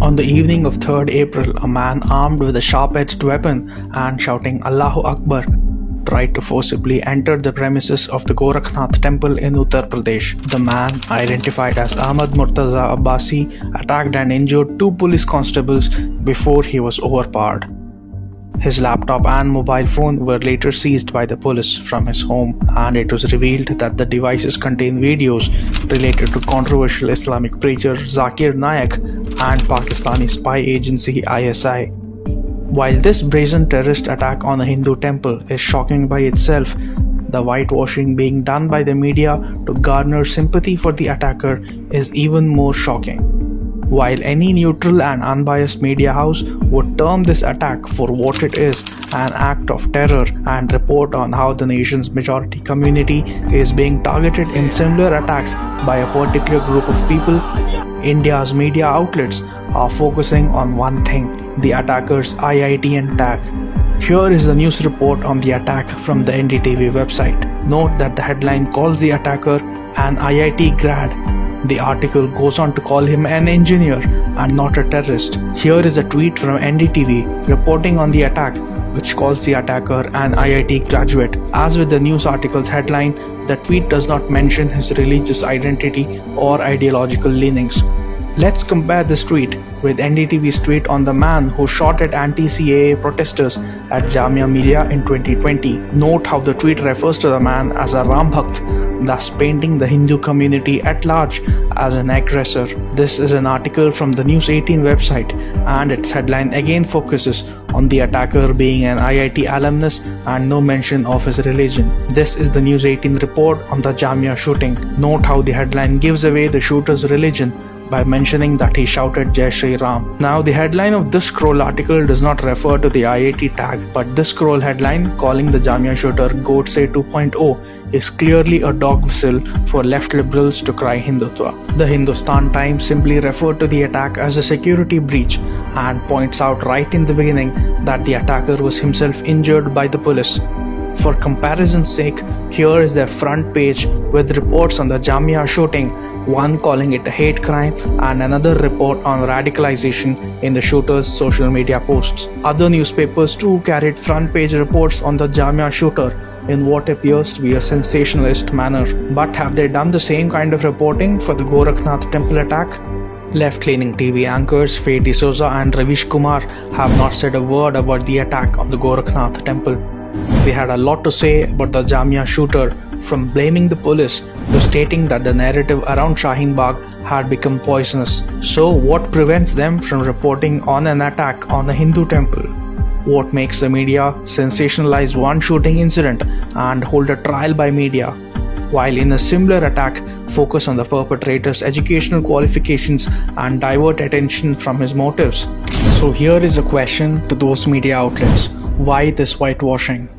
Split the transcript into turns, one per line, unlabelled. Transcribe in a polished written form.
On the evening of 3rd April, a man armed with a sharp-edged weapon and shouting Allahu Akbar tried to forcibly enter the premises of the Korakhnath temple in Uttar Pradesh. The man, identified as Ahmad Murtaza Abbasi, attacked and injured 2 police constables before he was overpowered. His laptop and mobile phone were later seized by the police from his home, and it was revealed that the devices contain videos related to controversial Islamic preacher Zakir Naik and Pakistani spy agency ISI. While this brazen terrorist attack on a Hindu temple is shocking by itself, the whitewashing being done by the media to garner sympathy for the attacker is even more shocking. While any neutral and unbiased media house would term this attack for what it is, an act of terror, and report on how the nation's majority community is being targeted in similar attacks by a particular group of people, India's media outlets are focusing on one thing: the attacker's IITN tag. Here is the news report on the attack from the NDTV website. Note that the headline calls the attacker an IIT grad. The article goes on to call him an engineer and not a terrorist. Here is a tweet from NDTV reporting on the attack, which calls the attacker an IIT graduate. As with the news article's headline, the tweet does not mention his religious identity or ideological leanings. Let's compare this tweet with NDTV's tweet on the man who shot at anti-CAA protesters at Jamia Millia in 2020. Note how the tweet refers to the man as a Ram Bhakt, thus painting the Hindu community at large as an aggressor. This is an article from the News 18 website, and its headline again focuses on the attacker being an IIT alumnus and no mention of his religion. This is the News 18 report on the Jamia shooting. Note how the headline gives away the shooter's religion by mentioning that he shouted Jai Shri Ram. Now, the headline of this scroll article does not refer to the IIT tag, but this scroll headline calling the Jamia shooter Godse 2.0 is clearly a dog whistle for left liberals to cry Hindutva. The Hindustan Times simply referred to the attack as a security breach and points out right in the beginning that the attacker was himself injured by the police. For comparison's sake, here is their front page with reports on the Jamia shooting, one calling it a hate crime and another report on radicalization in the shooter's social media posts. Other newspapers too carried front page reports on the Jamia shooter in what appears to be a sensationalist manner. But have they done the same kind of reporting for the Korakhnath temple attack? Left-leaning TV anchors Faye D'Souza and Ravish Kumar have not said a word about the attack on the Korakhnath temple. They had a lot to say about the Jamia shooter, from blaming the police to stating that the narrative around Shaheen Bagh had become poisonous. So what prevents them from reporting on an attack on a Hindu temple? What makes the media sensationalize one shooting incident and hold a trial by media, while in a similar attack focus on the perpetrator's educational qualifications and divert attention from his motives? So here is a question to those media outlets: why this whitewashing?